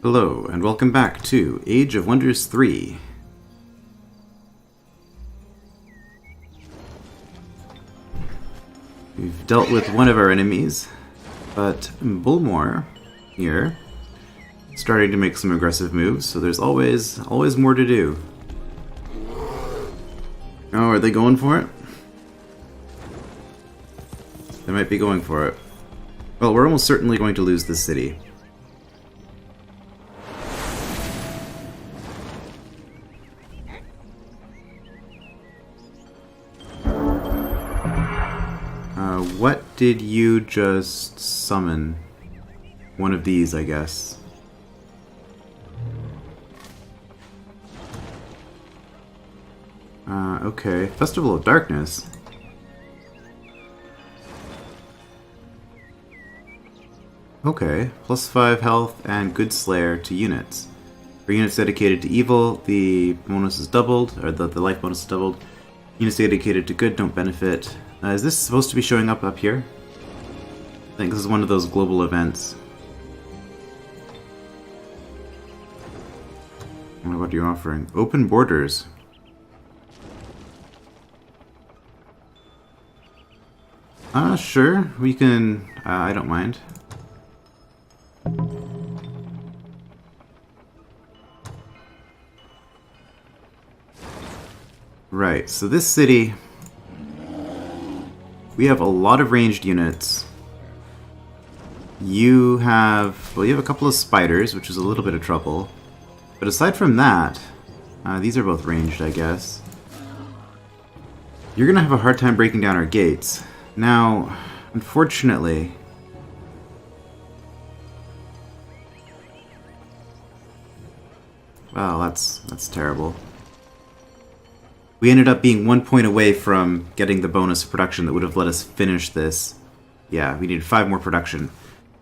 Hello, and welcome back to Age of Wonders 3. We've dealt with one of our enemies, but Bullmore here starting to make some aggressive moves, so there's always more to do. Oh, are they going for it? They might be going for it. Well, we're almost certainly going to lose this city. What did you just summon? One of these, I guess. Okay. Festival of Darkness. Okay. +5 health and Good Slayer to units. For units dedicated to evil, the bonus is doubled, or the life bonus is doubled. Units dedicated to good don't benefit. Is this supposed to be showing up here? I think this is one of those global events. What are you offering? Open borders. Sure. We can... I don't mind. Right, so this city... We have a lot of ranged units. You have a couple of spiders, which is a little bit of trouble. But aside from that, these are both ranged, I guess. You're gonna have a hard time breaking down our gates. Now, unfortunately... Well, that's terrible. We ended up being 1 point away from getting the bonus production that would have let us finish this. Yeah, we needed 5 more production.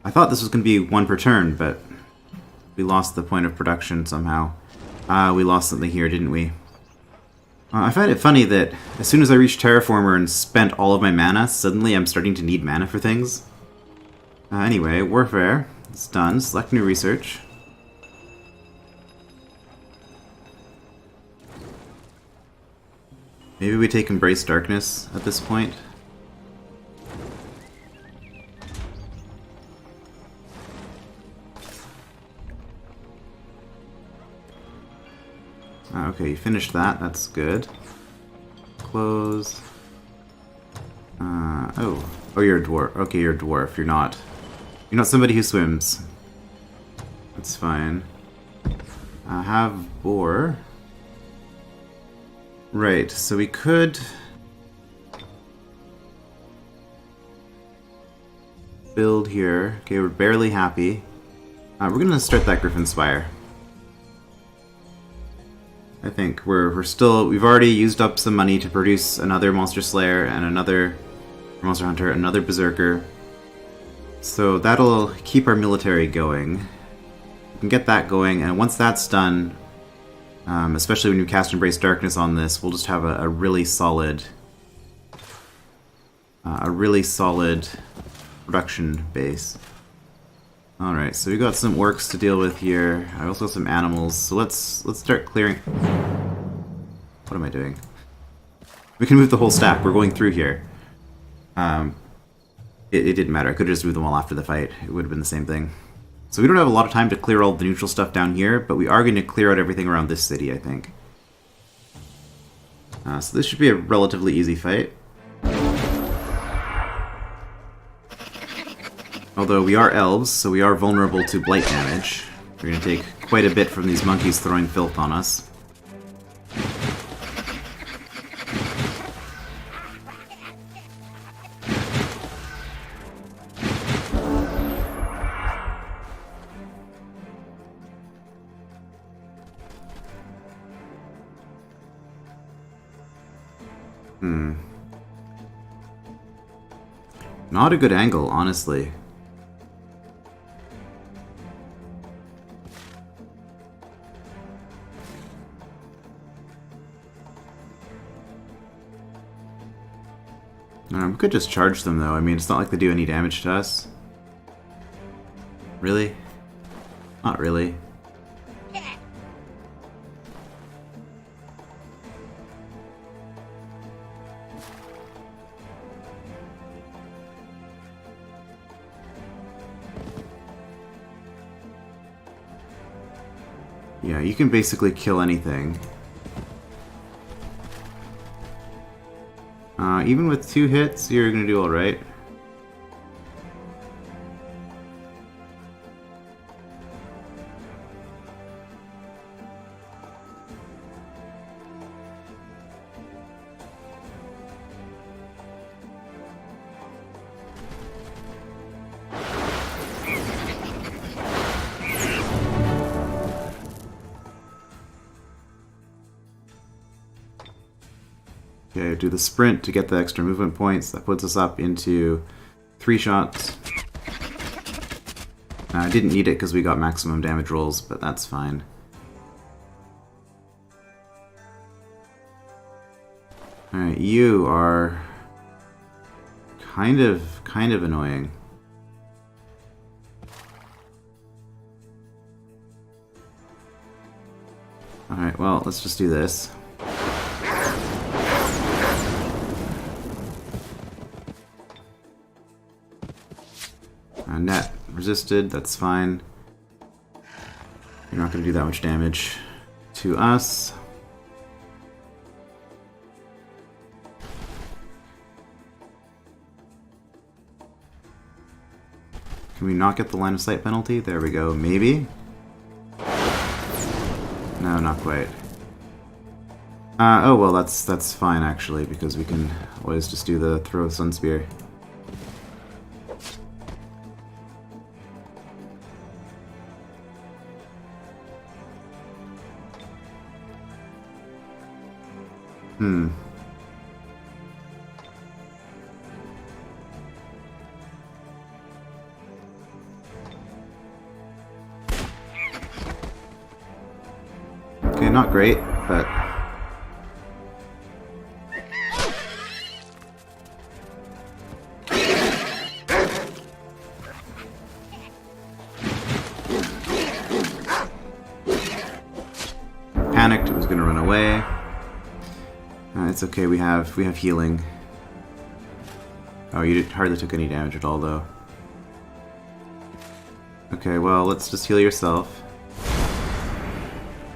I thought this was going to be 1 per turn, but we lost the point of production somehow. We lost something here, didn't we? I find it funny that as soon as I reached Terraformer and spent all of my mana, suddenly I'm starting to need mana for things. Anyway, Warfare. It's done. Select new research. Maybe we take Embrace Darkness at this point. Okay, you finished that. That's good. Close. Oh, you're a dwarf. Okay, you're a dwarf. You're not somebody who swims. That's fine. Have boar. Right, so we could build here. Okay, we're barely happy. We're gonna start that Griffin Spire. I think we've already used up some money to produce another Monster Slayer and another Monster Hunter, another Berserker. So that'll keep our military going. We can get that going, and once that's done, especially when you cast Embrace Darkness on this, we'll just have a really solid production base. Alright, so we got some orcs to deal with here. I also have some animals, so let's start clearing... What am I doing? We can move the whole stack, we're going through here. It didn't matter, I could have just moved them all after the fight. It would have been the same thing. So we don't have a lot of time to clear all the neutral stuff down here, but we are going to clear out everything around this city, I think. So this should be a relatively easy fight. Although we are elves, so we are vulnerable to blight damage. We're going to take quite a bit from these monkeys throwing filth on us. Not a good angle, honestly. We could just charge them, though. I mean, it's not like they do any damage to us. Really? Not really. Yeah, you can basically kill anything. Even with 2 hits, you're gonna do alright. Okay, do the sprint to get the extra movement points. That puts us up into 3 shots. I didn't need it because we got maximum damage rolls, but that's fine. Alright, you are kind of annoying. Alright, well, let's just do this. Net resisted, that's fine. You're not going to do that much damage to us. Can we not get the line of sight penalty? There we go, maybe? No, not quite. Oh well, that's fine actually, because we can always just do the throw Sun Spear. Okay, not great, but... Panicked, it was gonna run away. It's okay, we have healing. Oh, you hardly took any damage at all, though. Okay, well, let's just heal yourself.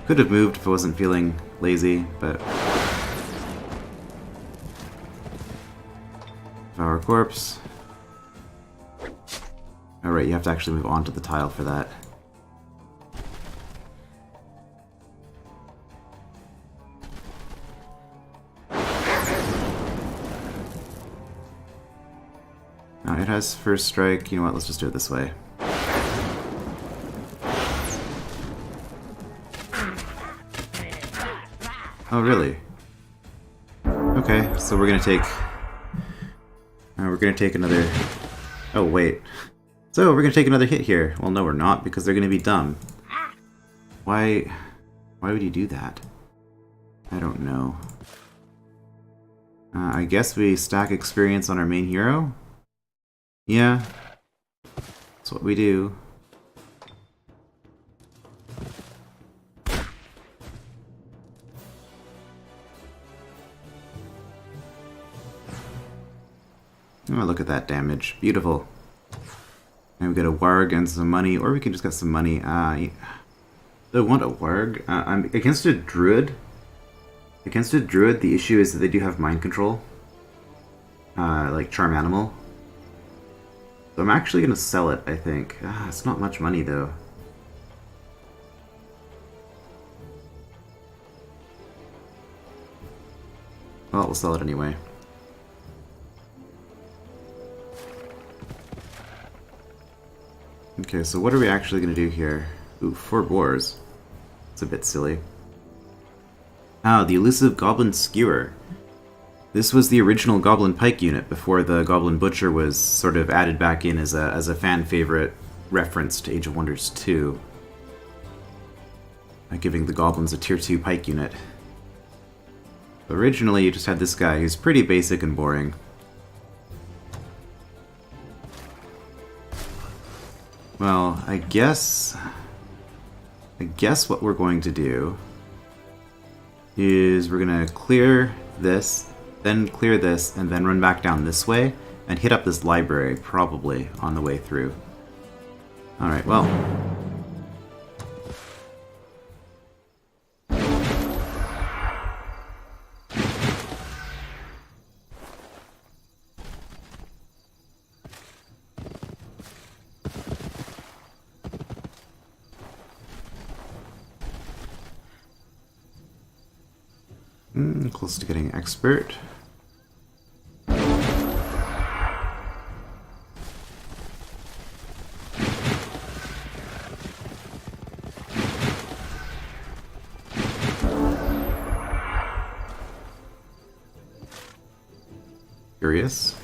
Could have moved if I wasn't feeling lazy, but... Devour corpse. Alright, you have to actually move on to the tile for that. Now, it has first strike. You know what, let's just do it this way. Oh, really? Okay, so we're gonna take another... Oh, wait. So, we're gonna take another hit here. Well, no, we're not, because they're gonna be dumb. Why would you do that? I don't know. I guess we stack experience on our main hero? Yeah. That's what we do. Oh, look at that damage. Beautiful. And we get a warg and some money, or we can just get some money. Do I want a warg? I'm against a druid. Against a druid, the issue is that they do have mind control. Like charm animal. So I'm actually going to sell it, I think. It's not much money, though. Well, we'll sell it anyway. Okay, so what are we actually going to do here? Ooh, 4 boars. It's a bit silly. Ah, the elusive Goblin Skewer. This was the original Goblin Pike unit before the Goblin Butcher was sort of added back in as a fan favorite reference to Age of Wonders 2. By giving the Goblins a Tier 2 Pike unit. Originally, you just had this guy who's pretty basic and boring. Well, I guess what we're going to do is we're going to clear this, then clear this, and then run back down this way, and hit up this library, probably, on the way through. Alright, well. Close to getting expert. Curious.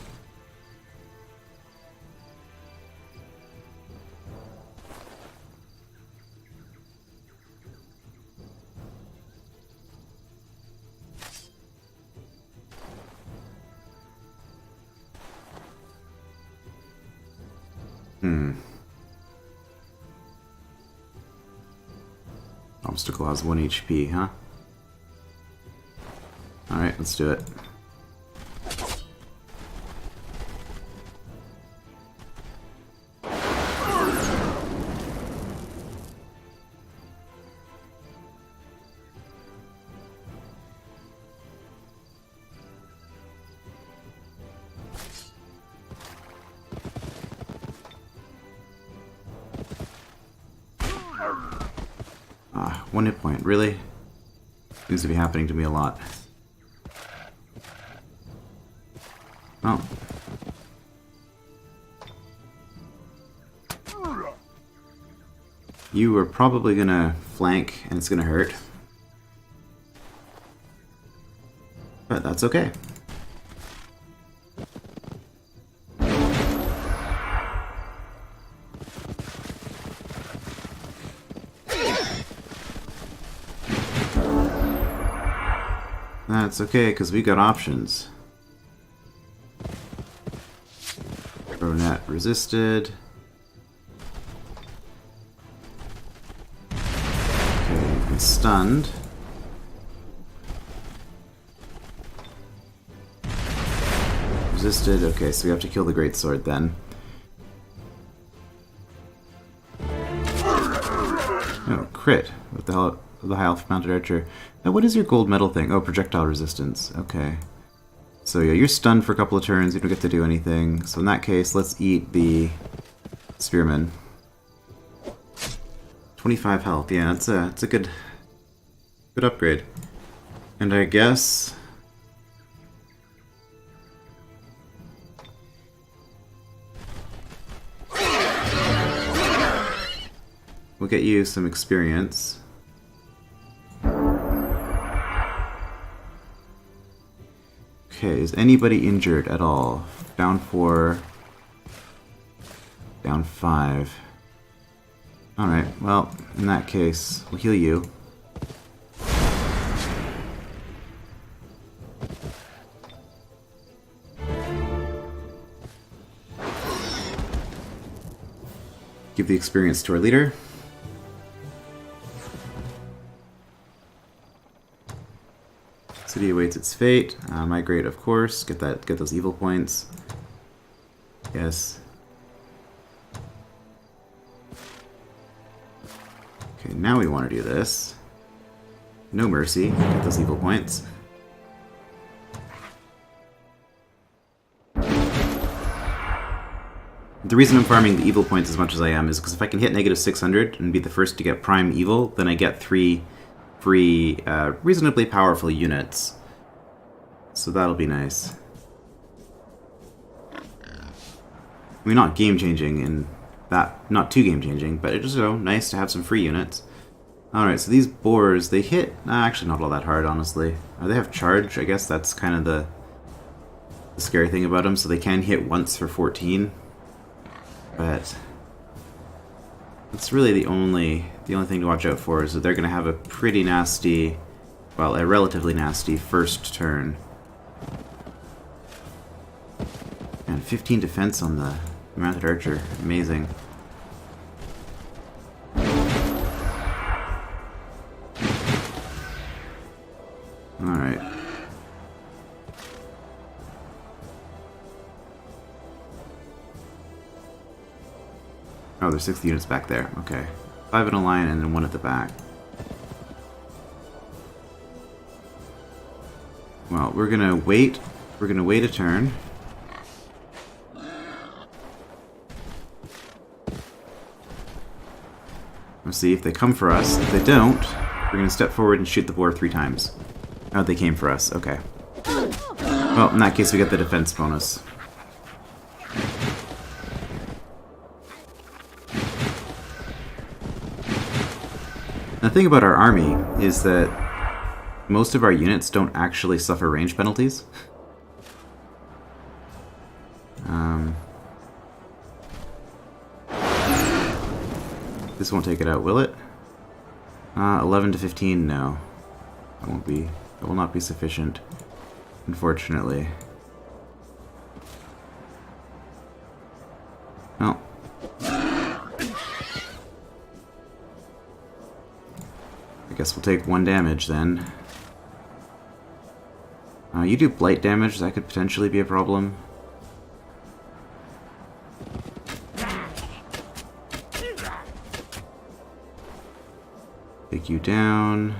Obstacle has 1 HP, huh? Alright, let's do it. Ah, 1 hit point, really? Seems to be happening to me a lot. Oh. You are probably gonna flank and it's gonna hurt. But that's okay. That's okay, because we got options. Net resisted. Okay, and stunned. Resisted. Okay, so we have to kill the greatsword then. Oh, crit. What the hell? The high elf mounted archer. Now, what is your gold medal thing? Oh, projectile resistance. Okay. So yeah, you're stunned for a couple of turns. You don't get to do anything. So in that case, let's eat the spearman. 25 health. Yeah, it's a good upgrade. And I guess we'll get you some experience. Okay, is anybody injured at all? Down 4. Down 5. Alright, well, in that case, we'll heal you. Give the experience to our leader. City awaits its fate. Migrate, of course. Get those evil points. Yes. Okay, now we want to do this. No mercy. Get those evil points. The reason I'm farming the evil points as much as I am is because if I can hit negative 600 and be the first to get prime evil, then I get 3 free, reasonably powerful units. So that'll be nice. I mean, not game-changing in that, not too game-changing, but it's just, nice to have some free units. Alright, so these boars, they hit, actually not all that hard, honestly. They have charge, I guess that's kind of the scary thing about them, so they can hit once for 14. But that's really the only thing to watch out for is that they're going to have a pretty nasty, well, a relatively nasty first turn. And 15 defense on the mounted archer, amazing. Alright. Oh, there's 60 units back there. Okay. 5 in a line and then 1 at the back. Well, we're gonna wait. We're gonna wait a turn. We'll see if they come for us. If they don't, we're gonna step forward and shoot the boar 3 times. Oh, they came for us. Okay. Well, in that case, we get the defense bonus. The thing about our army is that most of our units don't actually suffer range penalties. This won't take it out, will it? 11 to 15, no. That won't be. That will not be sufficient, unfortunately. Well. I guess we'll take 1 damage then. You do blight damage, that could potentially be a problem. Take you down.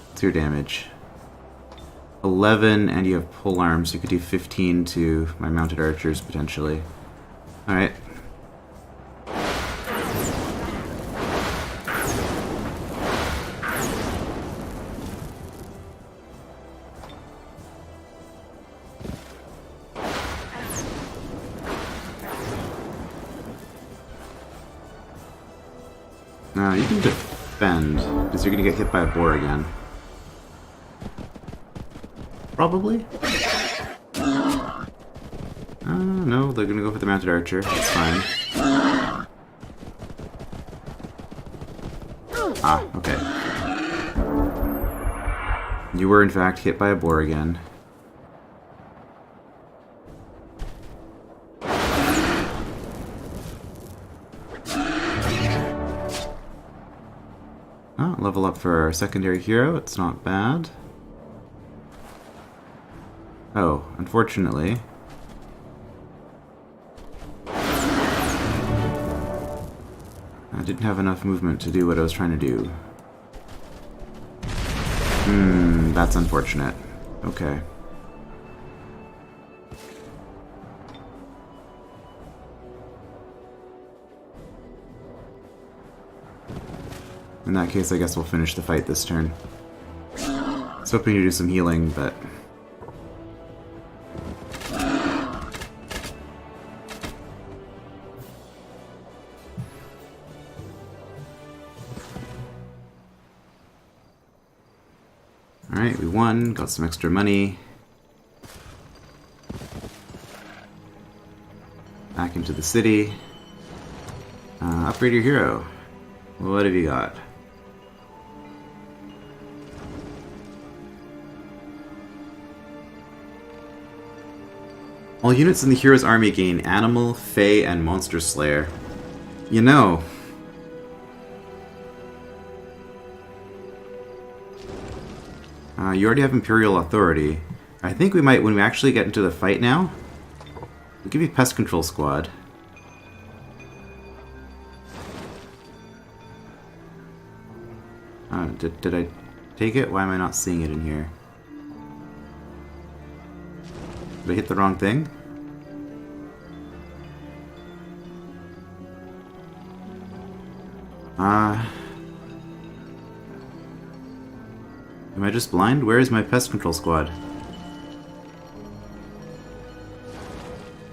What's your damage? 11, and you have pole arms. You could do 15 to my mounted archers, potentially. Alright. No, you can defend, because you're going to get hit by a boar again. Probably? No, they're going to go for the mounted archer. That's fine. Ah, okay. You were, in fact, hit by a boar again. Oh, level up for our secondary hero. It's not bad. Oh, unfortunately. I didn't have enough movement to do what I was trying to do. That's unfortunate. Okay. In that case, I guess we'll finish the fight this turn. I was hoping to do some healing, but... Alright, we won, got some extra money. Back into the city. Upgrade your hero. What have you got? All units in the hero's army gain Animal, Fey, and Monster Slayer. You know... you already have Imperial Authority. I think we might, when we actually get into the fight now, we'll give you Pest Control Squad. Did I take it? Why am I not seeing it in here? Did I hit the wrong thing? Am I just blind? Where is my Pest Control Squad?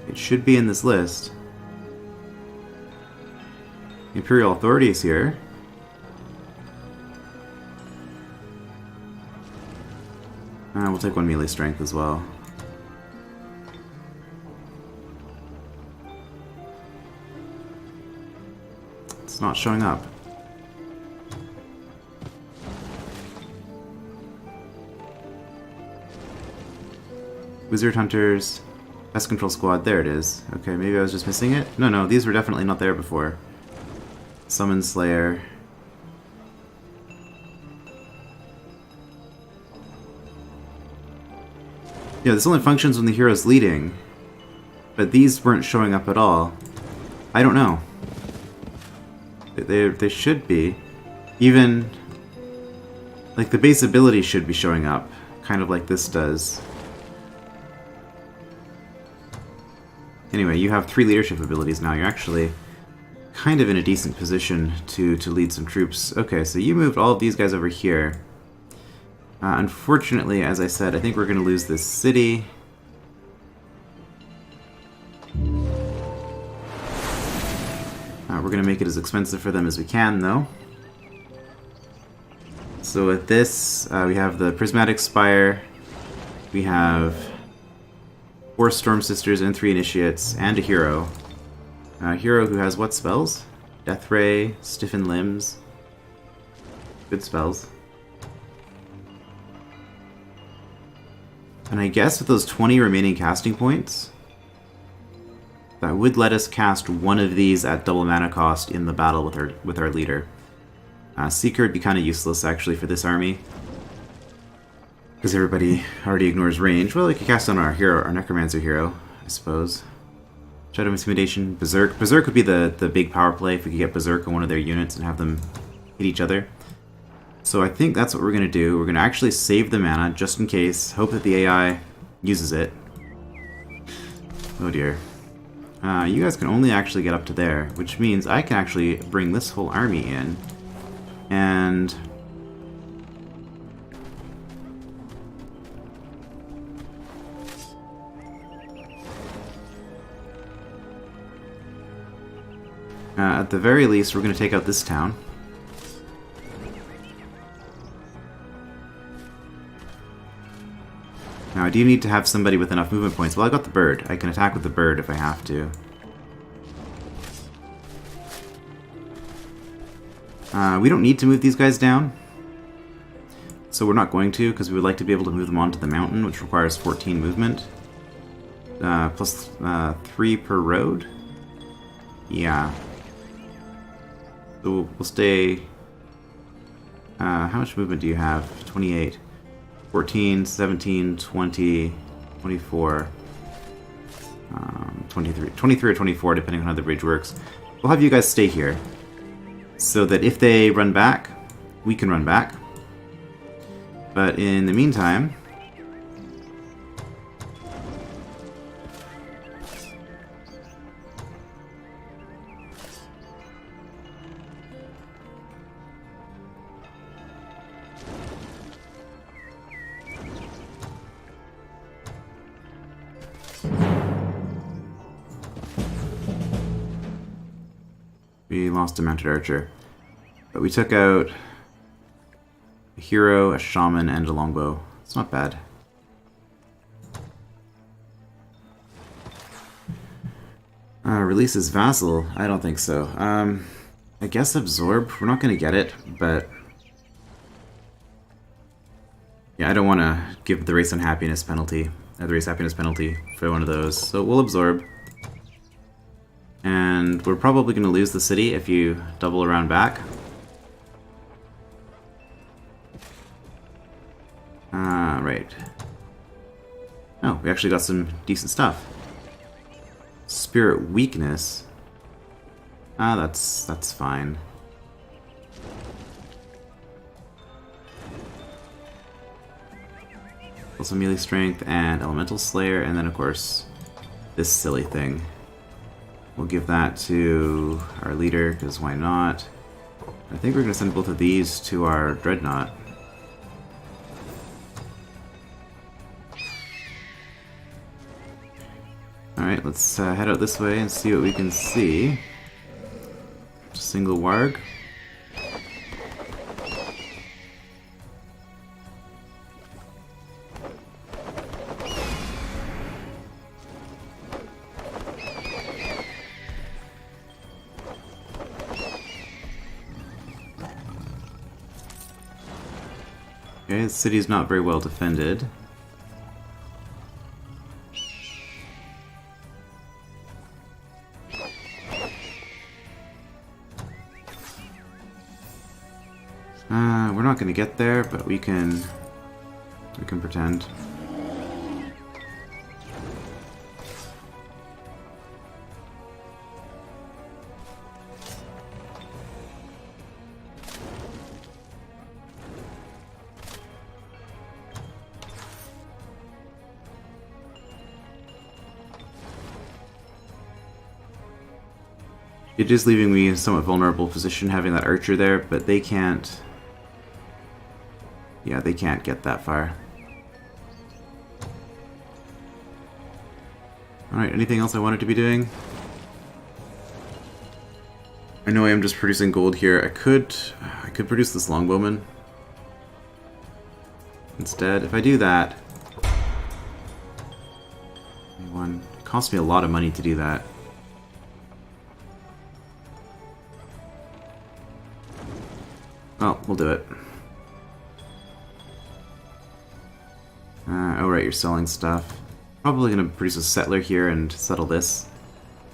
It should be in this list. Imperial Authority is here. We'll take 1 melee strength as well. It's not showing up. Wizard Hunters, Pest Control Squad, there it is. Okay, maybe I was just missing it? No, these were definitely not there before. Summon Slayer. Yeah, this only functions when the hero's leading. But these weren't showing up at all. I don't know. They should be. Even... like, the base ability should be showing up. Kind of like this does. Anyway, you have 3 leadership abilities now. You're actually kind of in a decent position to lead some troops. Okay, so you moved all of these guys over here. Unfortunately, as I said, I think we're going to lose this city. We're going to make it as expensive for them as we can, though. So with this, we have the Prismatic Spire, we have 4 Storm Sisters and 3 Initiates, and a hero. A hero who has what spells? Death Ray, Stiffen Limbs. Good spells. And I guess with those 20 remaining casting points, that would let us cast one of these at double mana cost in the battle with our leader. Seeker would be kind of useless, actually, for this army. Because everybody already ignores range. Well, we could cast on our hero, our Necromancer hero, I suppose. Shadow Intimidation, Berserk. Berserk would be the big power play if we could get Berserk on one of their units and have them hit each other. So I think that's what we're going to do. We're going to actually save the mana, just in case. Hope that the AI uses it. Oh dear. You guys can only actually get up to there, which means I can actually bring this whole army in. And at the very least, we're going to take out this town. Now, I do need to have somebody with enough movement points. Well, I got the bird. I can attack with the bird if I have to. We don't need to move these guys down. So we're not going to, because we would like to be able to move them onto the mountain, which requires 14 movement. Plus 3 per road. Yeah. So we'll stay... how much movement do you have? 28. 14, 17, 20, 24, 23 or 24, depending on how the bridge works. We'll have you guys stay here, so that if they run back, we can run back. But in the meantime... we lost a mounted archer. But we took out a hero, a shaman, and a longbow. It's not bad. Releases vassal? I don't think so. I guess absorb. We're not going to get it, but... yeah, I don't want to give the race unhappiness penalty. The race happiness penalty for one of those. So we'll absorb. And we're probably going to lose the city if you double around back. Right. Oh, we actually got some decent stuff. Spirit weakness. That's fine. Also melee strength and elemental slayer, and then of course this silly thing. We'll give that to our leader, because why not? I think we're going to send both of these to our dreadnought. Alright, let's head out this way and see what we can see. Just single warg. Okay, the city is not very well defended. We're not going to get there, but we can pretend. It is leaving me in a somewhat vulnerable position having that archer there, but they can't... Yeah, they can't get that far. Alright, anything else I wanted to be doing? I know I am just producing gold here. I could produce this longbowman instead. If I do that, it costs me a lot of money to do that. Well, we'll do it. Oh right, you're selling stuff. Probably going to produce a settler here and settle this.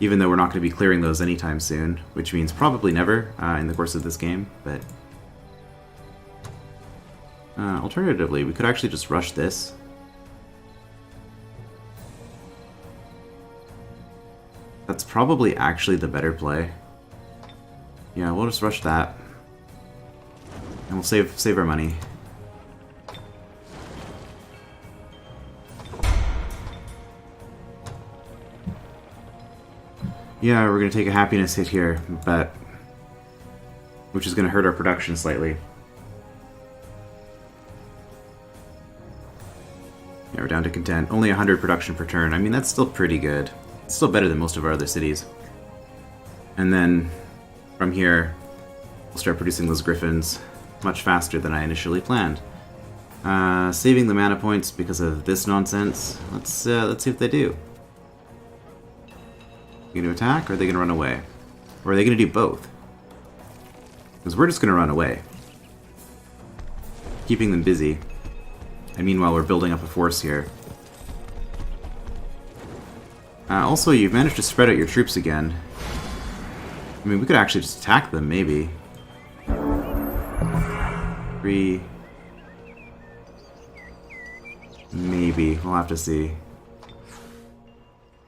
Even though we're not going to be clearing those anytime soon, which means probably never in the course of this game, but... alternatively, we could actually just rush this. That's probably actually the better play. Yeah, we'll just rush that. And we'll save our money. Yeah, we're going to take a happiness hit here, but... which is going to hurt our production slightly. Yeah, we're down to content. Only 100 production per turn. I mean, that's still pretty good. It's still better than most of our other cities. And then, from here, we'll start producing those griffins much faster than I initially planned. Saving the mana points because of this nonsense. Let's see what they do. Are they going to attack, or are they going to run away? Or are they going to do both? Because we're just going to run away. Keeping them busy. And meanwhile, we're building up a force here. Also, you've managed to spread out your troops again. I mean, we could actually just attack them, maybe. 3... maybe. We'll have to see.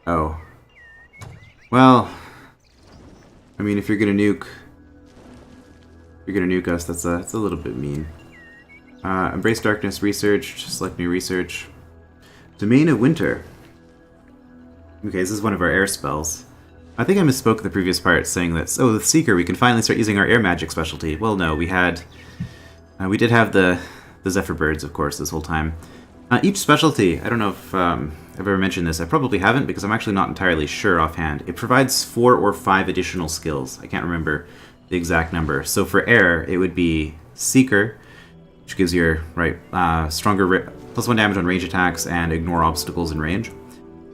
Oh. Well, I mean, if you're gonna nuke us, that's a little bit mean. Embrace Darkness, research, select new research. Domain of Winter. Okay, this is one of our air spells. I think I misspoke in the previous part saying that, oh, the Seeker, we can finally start using our air magic specialty. Well, no, we did have the Zephyr Birds, of course, this whole time. Each specialty, I don't know if I've ever mentioned this, I probably haven't because I'm actually not entirely sure offhand. It provides 4 or 5 additional skills. I can't remember the exact number. So for air, it would be Seeker, which gives you, stronger +1 damage on range attacks and ignore obstacles in range.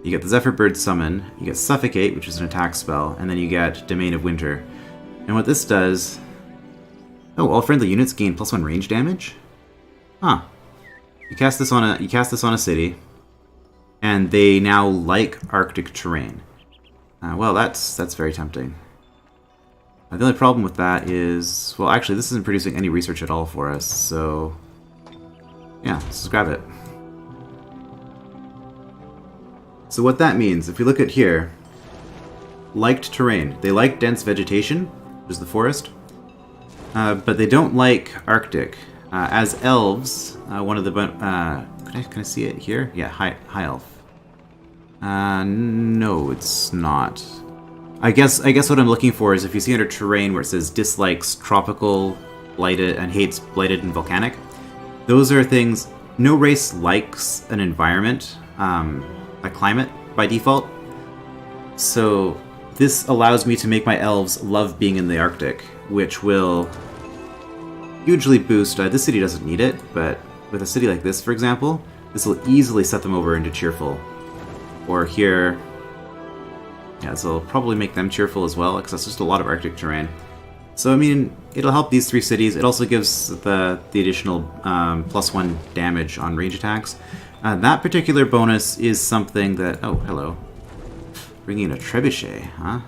You get the Zephyr Bird Summon, you get Suffocate, which is an attack spell, and then you get Domain of Winter. And what this does... oh, all friendly units gain +1 range damage? Huh. You cast this on a city, and they now like Arctic terrain. Well, that's very tempting. The only problem with that is, well, actually, this isn't producing any research at all for us, so yeah, let's just grab it. So what that means, if you look at here, liked terrain. They like dense vegetation, which is the forest, but they don't like Arctic. As elves, one of the can I see it here? Yeah, high elf. No, it's not. I guess what I'm looking for is if you see under terrain where it says dislikes tropical, blighted, and hates blighted and volcanic. Those are things. No race likes an environment, a climate by default. So this allows me to make my elves love being in the Arctic, which will hugely boost. This city doesn't need it, but with a city like this, for example, this will easily set them over into cheerful. Or here, yeah, this will probably make them cheerful as well, because that's just a lot of Arctic terrain. So, I mean, it'll help these 3 cities. It also gives the additional +1 damage on range attacks. That particular bonus is something that... oh, hello. Bringing in a trebuchet, huh?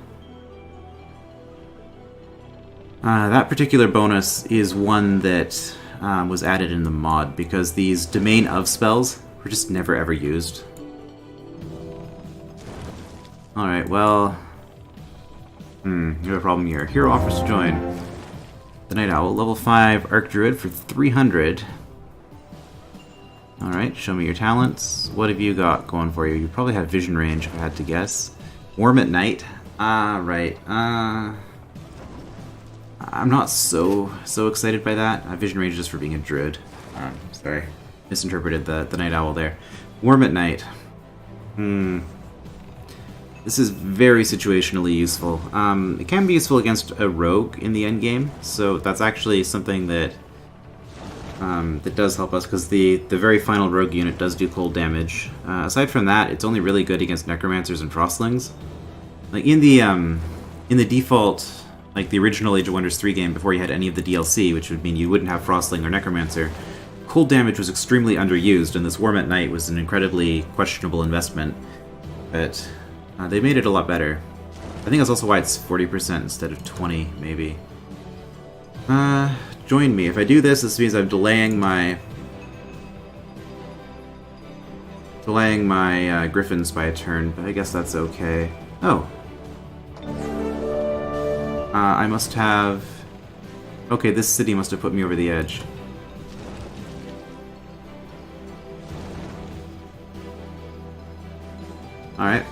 That particular bonus is one that was added in the mod, because these Domain of spells were just never ever used. Alright, well... you have a problem here. Hero offers to join. The Night Owl, level 5 Arc Druid for 300. Alright, show me your talents. What have you got going for you? You probably have vision range, if I had to guess. Warm at night? Right. I'm not so excited by that. Vision range just for being a druid. Sorry. Misinterpreted the night owl there. Warm at night. This is very situationally useful. It can be useful against a rogue in the endgame, so that's actually something that that does help us, because the very final rogue unit does do cold damage. Aside from that, it's only really good against necromancers and frostlings. Like in the default, like the original Age of Wonders 3 game before you had any of the DLC, which would mean you wouldn't have frostling or necromancer, cold damage was extremely underused, and this Warm at Night was an incredibly questionable investment. But they made it a lot better. I think that's also why it's 40% instead of 20, maybe. Join me. If I do this, this means I'm delaying my griffins by a turn, but I guess that's okay. Oh. I must have... Okay, this city must have put me over the edge. Alright.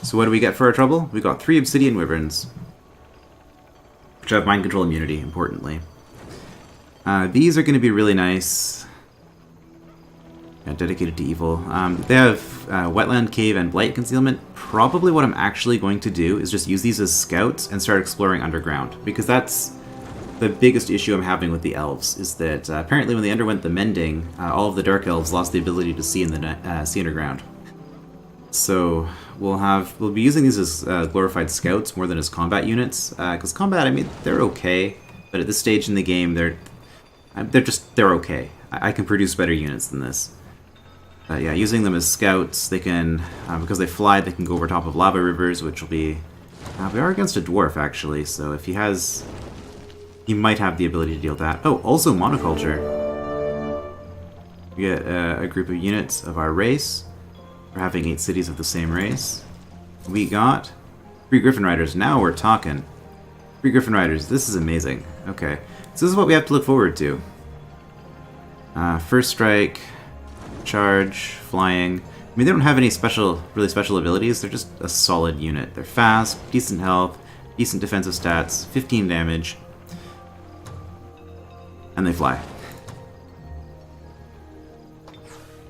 So what do we get for our trouble? We got 3 obsidian wyverns, which have mind control immunity, importantly. These are going to be really nice. Yeah, dedicated to evil. They have wetland, cave, and blight concealment. Probably what I'm actually going to do is just use these as scouts and start exploring underground, because that's the biggest issue I'm having with the elves, is that apparently when they underwent the mending, all of the dark elves lost the ability to see in the see underground. So we'll be using these as glorified scouts more than as combat units, because combat, I mean, they're okay, but at this stage in the game, they're okay. I can produce better units than this. Yeah, using them as scouts, they can, because they fly, they can go over top of lava rivers, which will be... we are against a dwarf, actually, so if he has... He might have the ability to deal with that. Oh, also Monoculture. We get a group of units of our race. We're having 8 cities of the same race. We got 3 Griffin Riders. Now we're talking. 3 Griffin Riders. This is amazing. Okay. So this is what we have to look forward to. First strike, charge, flying. I mean, they don't have any really special abilities. They're just a solid unit. They're fast, decent health, decent defensive stats, 15 damage. And they fly.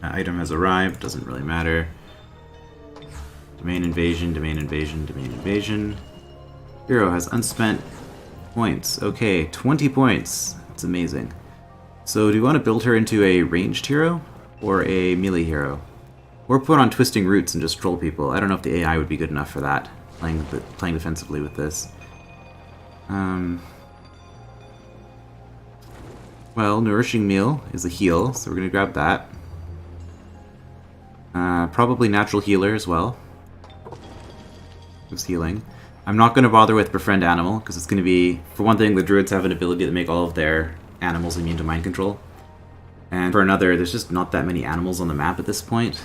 Item has arrived, doesn't really matter. Domain invasion, domain invasion, domain invasion. Hero has unspent points. Okay, 20 points. That's amazing. So do you want to build her into a ranged hero or a melee hero? Or put on twisting roots and just troll people? I don't know if the AI would be good enough for that, playing defensively with this. Well, nourishing meal is a heal, so we're going to grab that. Probably natural healer as well. Gives healing. I'm not going to bother with befriend animal, because it's going to be, for one thing, the druids have an ability to make all of their animals immune to mind control. And for another, there's just not that many animals on the map at this point.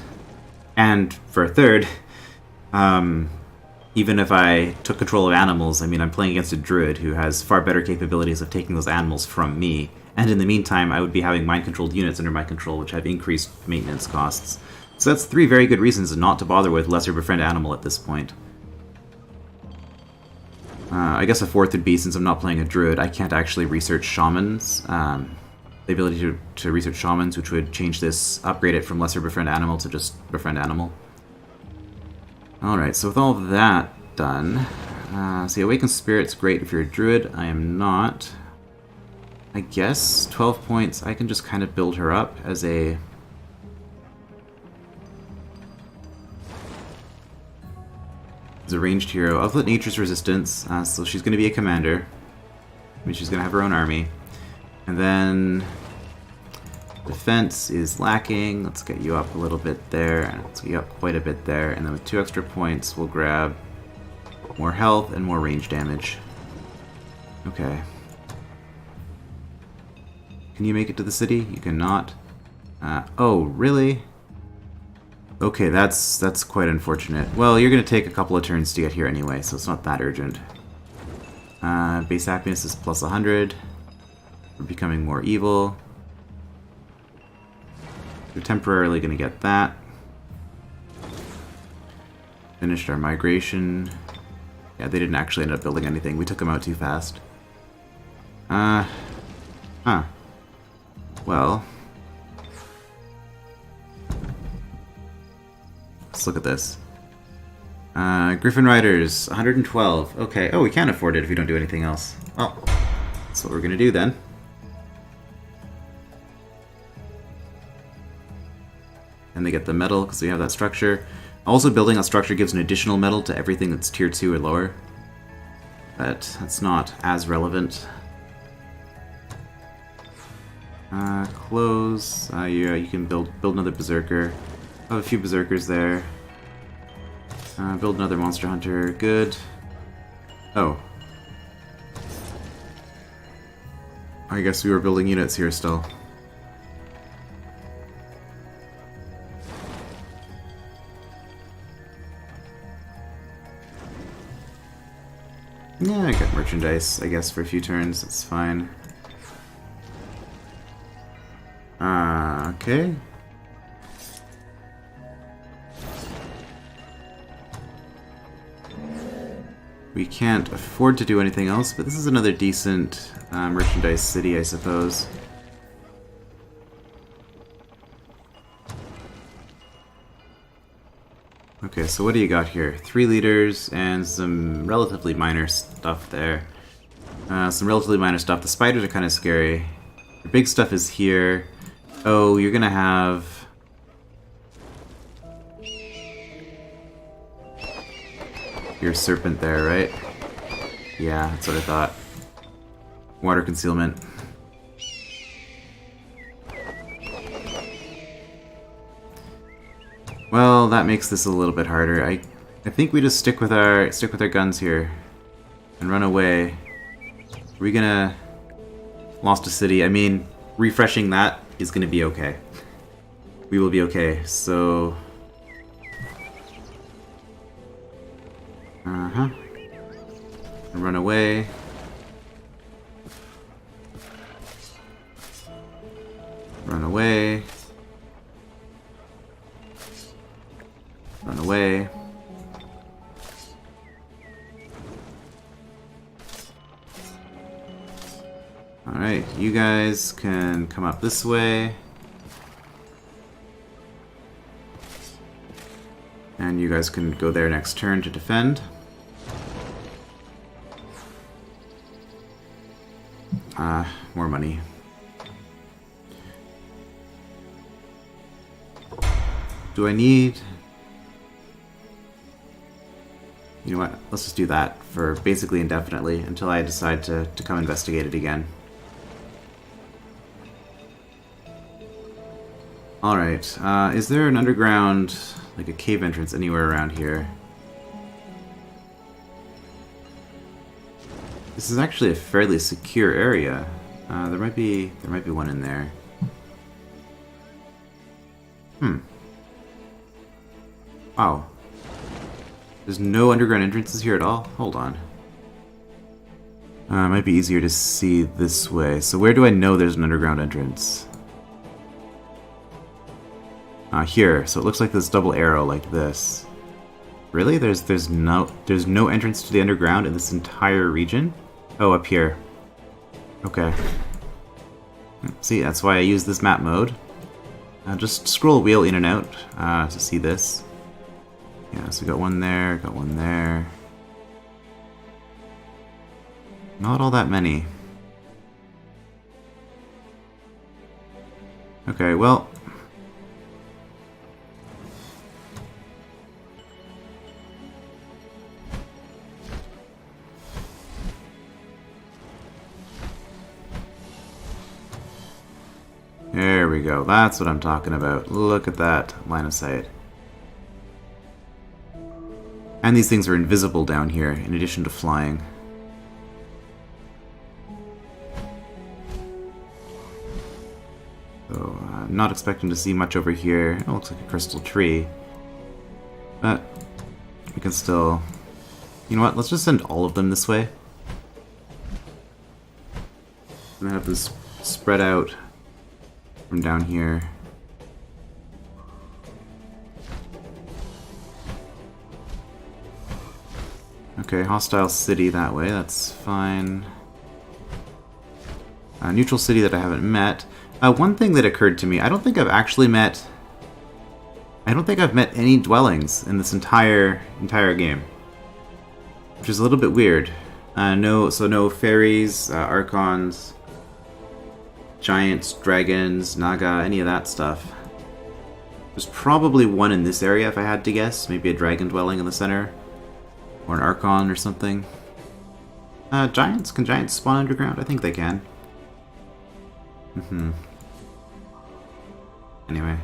And for a third, even if I took control of animals, I mean, I'm playing against a druid who has far better capabilities of taking those animals from me. And in the meantime, I would be having mind-controlled units under my control, which have increased maintenance costs. So that's 3 very good reasons not to bother with lesser befriend animal at this point. I guess a 4th would be, since I'm not playing a druid, I can't actually research shamans. The ability to research shamans, which would change this, upgrade it from lesser befriend animal to just befriend animal. Alright, so with all of that done, see, Awaken Spirit's great if you're a druid. I am not. I guess 12 points, I can just kind of build her up as a... ranged hero. I'll put Nature's Resistance, so she's going to be a commander. I mean, she's going to have her own army. And then... Defense is lacking. Let's get you up a little bit there, and let's get you up quite a bit there. And then with 2 extra points, we'll grab more health and more range damage. Okay. Can you make it to the city? You cannot. Oh, really? Okay, that's quite unfortunate. Well, you're going to take a couple of turns to get here anyway, so it's not that urgent. Base happiness is plus 100. We're becoming more evil. We're temporarily going to get that. Finished our migration. Yeah, they didn't actually end up building anything. We took them out too fast. Huh. Well, Let's look at this. Griffin Riders, 112. Okay. Oh, we can't afford it if we don't do anything else. Well, that's what we're gonna do then. And they get the metal because we have that structure. Also, building a structure gives an additional metal to everything that's tier 2 or lower. But that's not as relevant. Close. Yeah, you can build another berserker. I have a few berserkers there. Build another monster hunter. Good. Oh. I guess we were building units here still. Yeah, I got merchandise, I guess, for a few turns. It's fine. Okay. We can't afford to do anything else, but this is another decent merchandise city, I suppose. Okay, so what do you got here? 3 leaders and some relatively minor stuff there. Some relatively minor stuff. The spiders are kind of scary. The big stuff is here. Oh, you're gonna have... your serpent there, right? Yeah, that's what I thought. Water concealment. Well, that makes this a little bit harder. I think we just stick with our guns here and run away. Are we gonna lost a city? I mean, refreshing that is gonna be okay. We will be okay. So run away. Run away. Run away. Alright, you guys can come up this way. And you guys can go there next turn to defend. More money. Do I need... You know what? Let's just do that for basically indefinitely until I decide to come investigate it again. Alright, is there an underground, like a cave entrance anywhere around here? This is actually a fairly secure area. There might be one in there. Wow. There's no underground entrances here at all? Hold on. It might be easier to see this way. So where do I know there's an underground entrance? Here. So it looks like this double arrow like this. Really? There's no entrance to the underground in this entire region? Oh, up here. Okay. See, that's why I use this map mode. Just scroll wheel in and out to see this. Yeah, so got one there, got one there. Not all that many. Okay, well... There we go, that's what I'm talking about. Look at that line of sight. And these things are invisible down here, in addition to flying. So, I'm not expecting to see much over here. It looks like a crystal tree. But, we can still... You know what, let's just send all of them this way. I'm gonna have this spread out from down here. Okay, hostile city that way, that's fine. Neutral city that I haven't met. One thing that occurred to me, I don't think I've actually met I don't think I've met any dwellings in this entire game, which is a little bit weird. No fairies, archons, giants, dragons, naga, any of that stuff. There's probably one in this area if I had to guess. Maybe a dragon dwelling in the center, or an archon or something. Giants? Can giants spawn underground? I think they can. Anyway.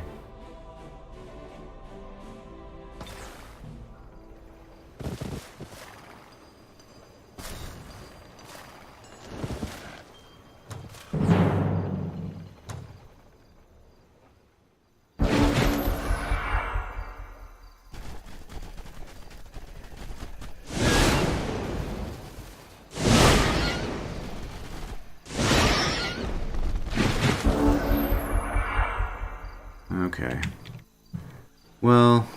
Okay. Well...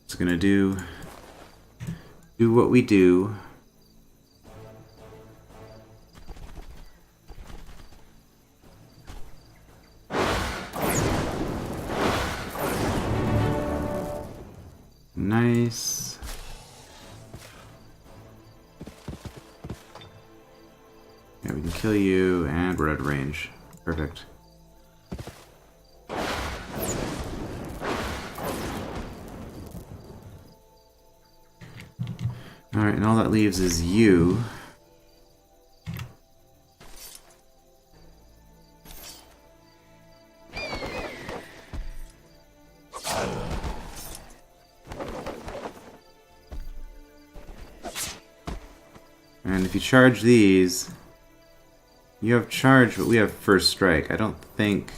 Just gonna do what we do. Nice. Yeah, we can kill you, and we're out of range. Perfect. Alright, and all that leaves is you. And if you charge these, you have charge, but we have first strike. I don't think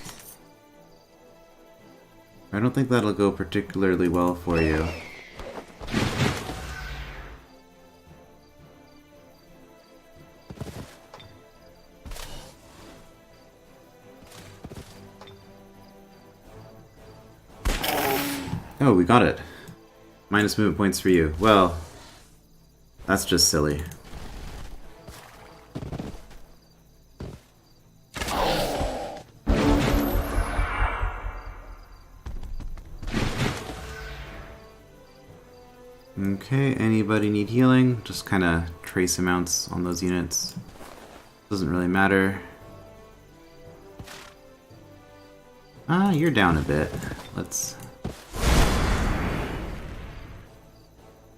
that'll go particularly well for you. Oh, we got it. Minus movement points for you. Well, that's just silly. Okay, anybody need healing? Just kind of trace amounts on those units. Doesn't really matter. You're down a bit. Let's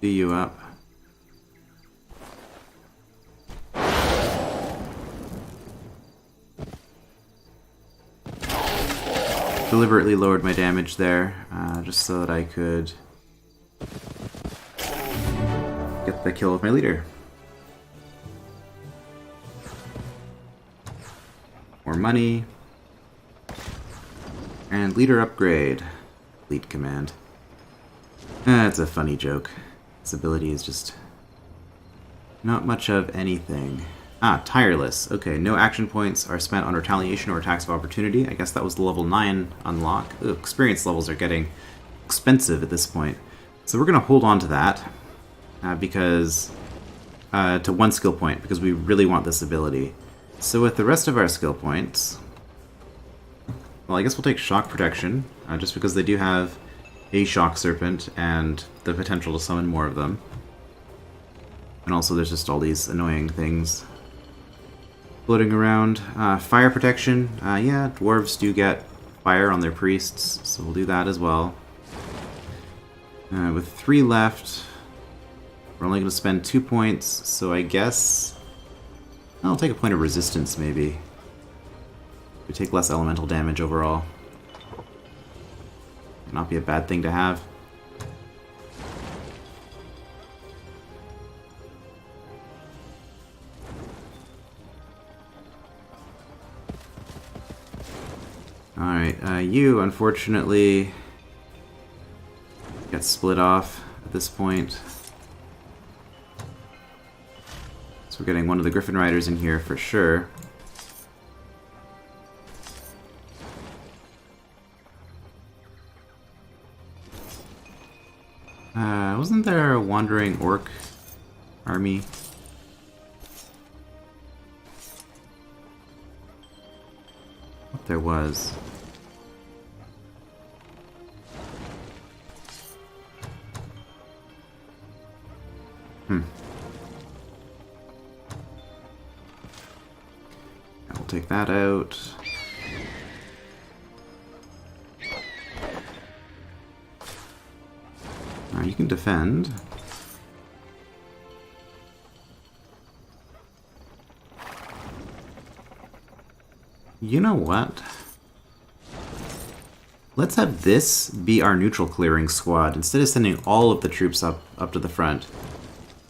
do you up. Deliberately lowered my damage there, just so that I could get the kill with my leader. More money. And leader upgrade. Lead command. That's a funny joke. This ability is just not much of anything. Tireless. Okay, no action points are spent on retaliation or attacks of opportunity. I guess that was the level 9 unlock. Ooh, experience levels are getting expensive at this point. So we're going to hold on to that. Because to one skill point, because we really want this ability. So with the rest of our skill points, well, I guess we'll take shock protection, just because they do have a shock serpent and the potential to summon more of them. And also there's just all these annoying things floating around. Fire protection, yeah, dwarves do get fire on their priests, so we'll do that as well. With 3 left, we're only going to spend 2 points, so I guess I'll take a point of resistance, maybe. We take less elemental damage overall. Not be a bad thing to have. Alright, you, unfortunately, get split off at this point. So we're getting one of the Griffin Riders in here for sure. Wasn't there a wandering orc army. What there was. We'll take that out. You can defend. You know what? Let's have this be our neutral clearing squad instead of sending all of the troops up to the front.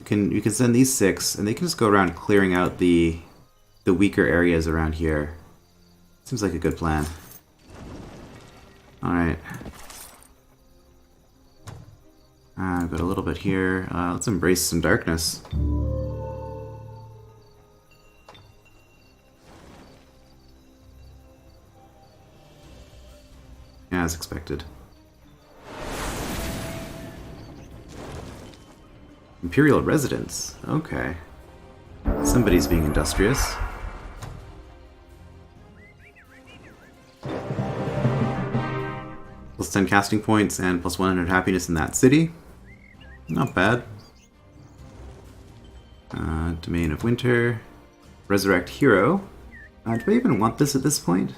You can send these 6, and they can just go around clearing out the weaker areas around here. Seems like a good plan. All right. I've got a little bit here. Let's embrace some darkness. As expected. Imperial residence. Okay. Somebody's being industrious. Plus 10 casting points and plus 100 happiness in that city. Not bad. Domain of Winter. Resurrect Hero. Do I even want this at this point?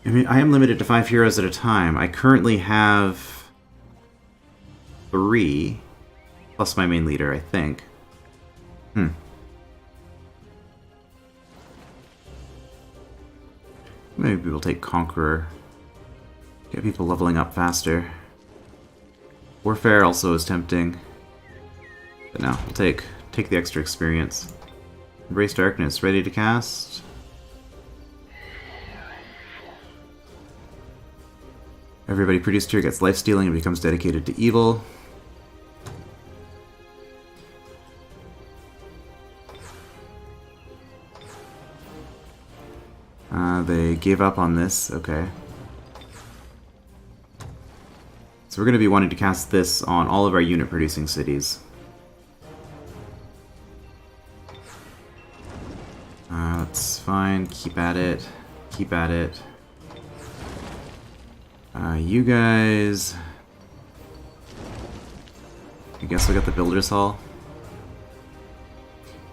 I mean, I am limited to 5 heroes at a time. I currently have 3, plus my main leader, I think. Maybe we'll take Conqueror. Get people leveling up faster. Warfare also is tempting. But no, we'll take the extra experience. Embrace Darkness, ready to cast. Everybody produced here gets lifestealing and becomes dedicated to evil. They gave up on this, okay. So we're going to be wanting to cast this on all of our unit producing cities. That's fine, keep at it, keep at it. You guys... I guess we got the Builder's Hall.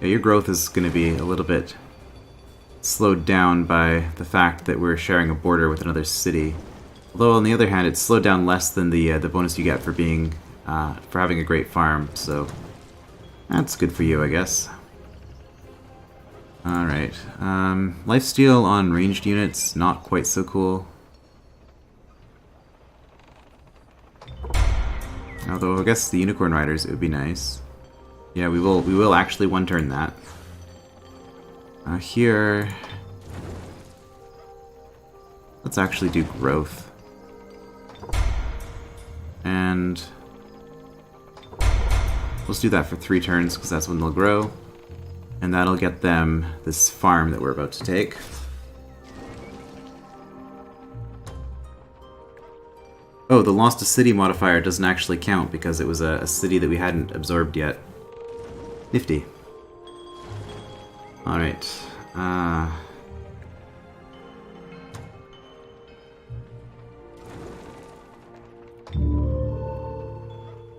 Yeah, your growth is going to be a little bit slowed down by the fact that we're sharing a border with another city. Although on the other hand, it's slowed down less than the bonus you get for being for having a great farm. So that's good for you, I guess. All right, lifesteal on ranged units, not quite so cool. Although I guess the Unicorn Riders, it would be nice. Yeah, we will actually one turn that. Here, let's actually do growth. And let's do that for 3 turns, because that's when they'll grow. And that'll get them this farm that we're about to take. Oh, the lost a city modifier doesn't actually count because it was a city that we hadn't absorbed yet. Nifty. Alright.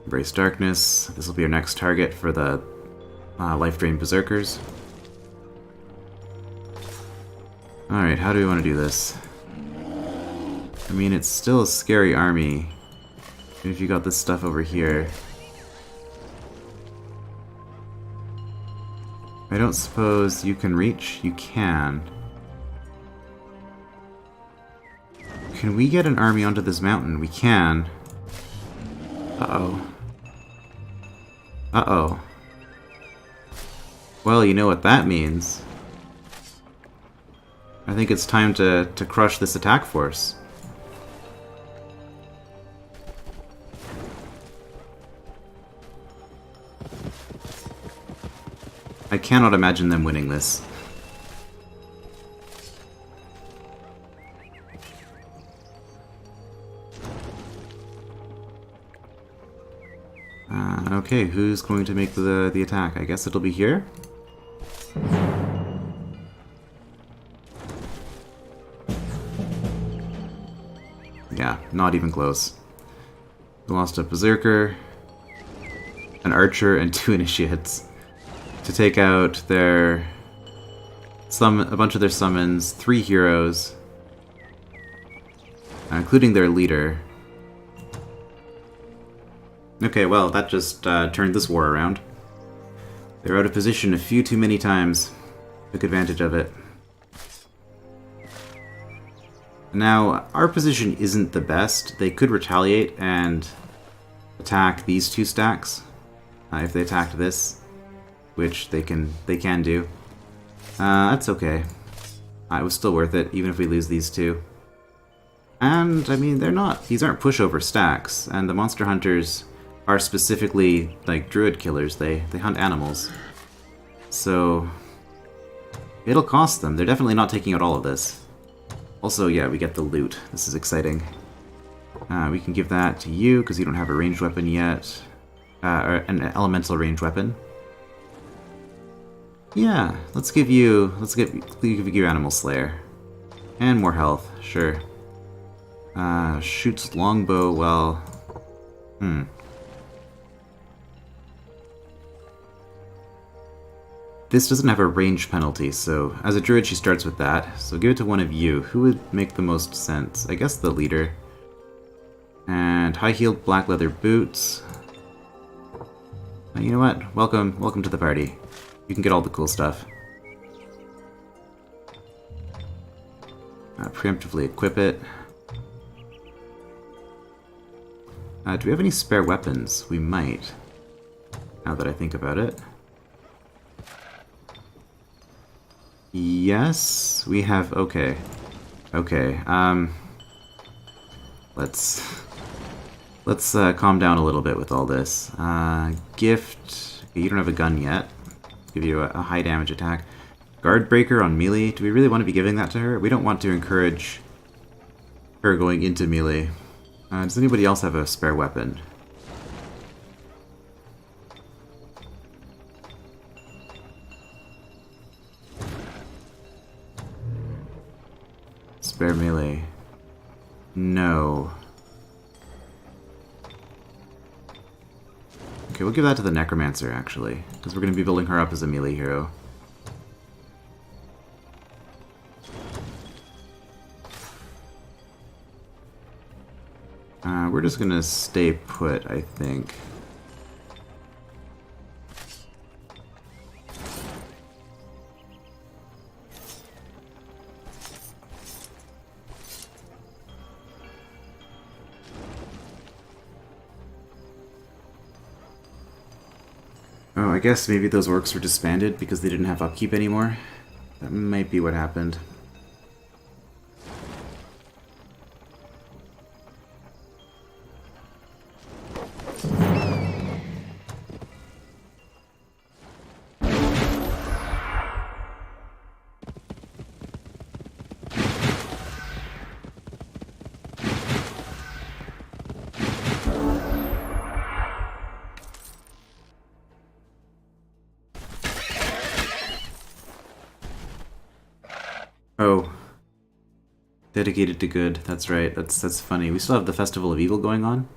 Embrace Darkness. This will be our next target for the Life Drain Berserkers. Alright, how do we want to do this? I mean, it's still a scary army. Even if you got this stuff over here. I don't suppose you can reach? You can. Can we get an army onto this mountain? We can. Uh-oh. Uh-oh. Well, you know what that means. I think it's time to crush this attack force. I cannot imagine them winning this. Okay, who's going to make the attack? I guess it'll be here? Yeah, not even close. We lost a Berserker, an Archer, and 2 Initiates to take out a bunch of their summons, 3 heroes, including their leader. Okay, well, that just turned this war around. They were out of position a few too many times. Took advantage of it. Now, our position isn't the best. They could retaliate and attack these 2 stacks. If they attacked this, which they can do. That's okay. It was still worth it, even if we lose these 2. And, I mean, these aren't pushover stacks, and the monster hunters are specifically, like, druid killers. They hunt animals. So, it'll cost them. They're definitely not taking out all of this. Also, yeah, we get the loot. This is exciting. We can give that to you, because you don't have a ranged weapon yet. Or an elemental ranged weapon. Yeah, let's give you Animal Slayer. And more health, sure. Shoots longbow, well... This doesn't have a range penalty, so as a druid she starts with that. So give it to one of you. Who would make the most sense? I guess the leader. And high-heeled black leather boots. You know what? Welcome to the party. You can get all the cool stuff. Preemptively equip it. Do we have any spare weapons? We might. Now that I think about it. Yes, we have... Okay. Okay, Let's calm down a little bit with all this. Gift... Okay, you don't have a gun yet. Give you a high damage attack. Guard breaker on melee. Do we really want to be giving that to her? We don't want to encourage her going into melee. Does anybody else have a spare weapon? Spare melee. No. Okay, we'll give that to the Necromancer, actually, because we're going to be building her up as a melee hero. We're just going to stay put, I think. Oh, I guess maybe those orcs were disbanded because they didn't have upkeep anymore. That might be what happened. Oh. Dedicated to good. That's right. That's funny. We still have the Festival of Evil going on.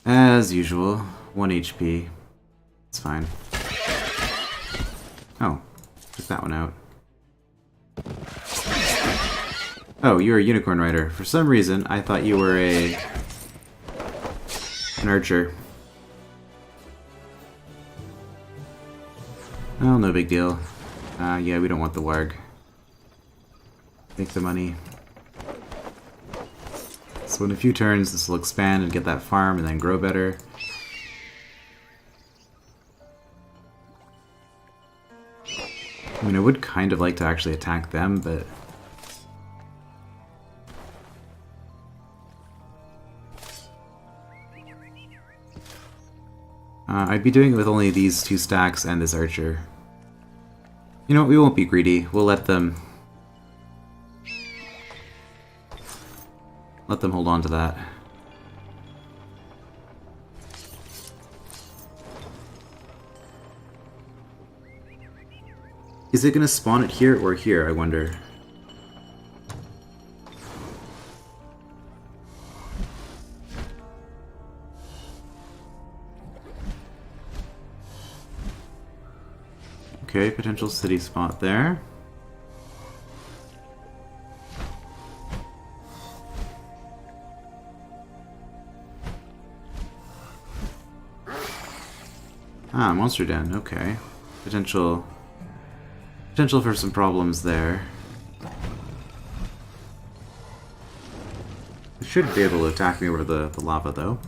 As usual. 1 HP. It's fine. Oh. Took that one out. Oh, you're a Unicorn Rider. For some reason, I thought you were an archer. Oh, no big deal. Yeah, we don't want the warg. Take the money. So in a few turns, this will expand and get that farm and then grow better. I mean, I would kind of like to actually attack them, but... I'd be doing it with only these 2 stacks and this archer. You know what, we won't be greedy. We'll let them Let them hold on to that. Is it going to spawn it here or here, I wonder? Okay, potential city spot there. Ah, monster den, okay. Potential for some problems there. It should be able to attack me over the lava, though.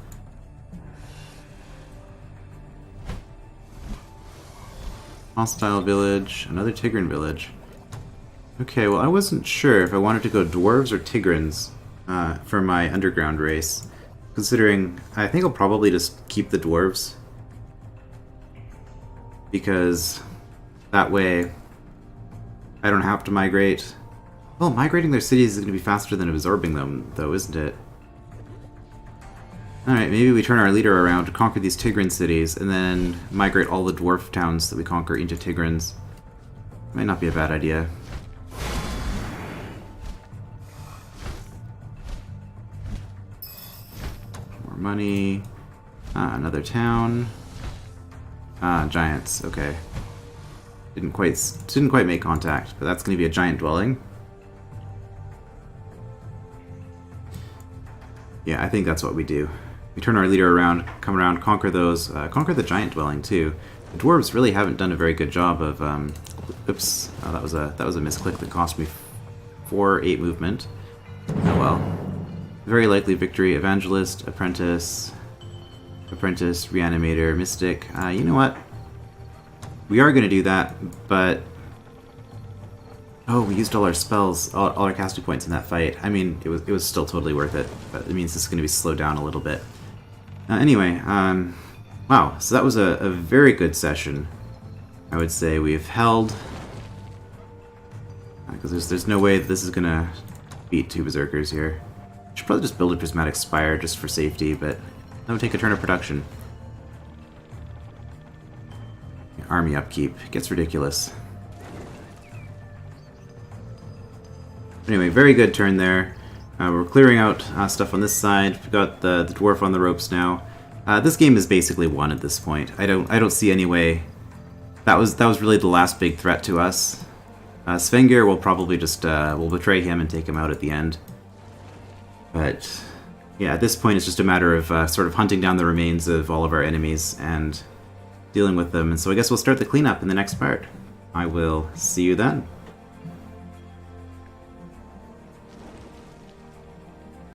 Hostile village, another Tigran village. Okay, well I wasn't sure if I wanted to go dwarves or Tigrans for my underground race. Considering, I think I'll probably just keep the dwarves. Because that way I don't have to migrate. Well, migrating their cities is going to be faster than absorbing them, though, isn't it? Alright, maybe we turn our leader around to conquer these Tigran cities, and then migrate all the dwarf towns that we conquer into Tigrans. Might not be a bad idea. More money. Another town. Giants, okay. Didn't quite make contact, but that's going to be a giant dwelling. Yeah, I think that's what we do. We turn our leader around, come around, conquer those, conquer the giant dwelling too. The dwarves really haven't done a very good job of, oops, oh, that was a misclick that cost me 4-8 movement. Oh well. Very likely victory, evangelist, apprentice, reanimator, mystic. You know what? We are going to do that, but... Oh, we used all our spells, all our casting points in that fight. I mean, it was still totally worth it, but it means this is going to be slowed down a little bit. Anyway, wow, so that was a very good session. I would say we've held... Because there's no way that this is going to beat 2 Berserkers here. Should probably just build a Prismatic Spire just for safety, but that would take a turn of production. Army upkeep. It gets ridiculous. Anyway, very good turn there. We're clearing out stuff on this side. We've got the dwarf on the ropes now. This game is basically won at this point. I don't see any way. That was really the last big threat to us. Svengeir will probably just we'll betray him and take him out at the end. But yeah, at this point it's just a matter of sort of hunting down the remains of all of our enemies and dealing with them. And so I guess we'll start the cleanup in the next part. I will see you then.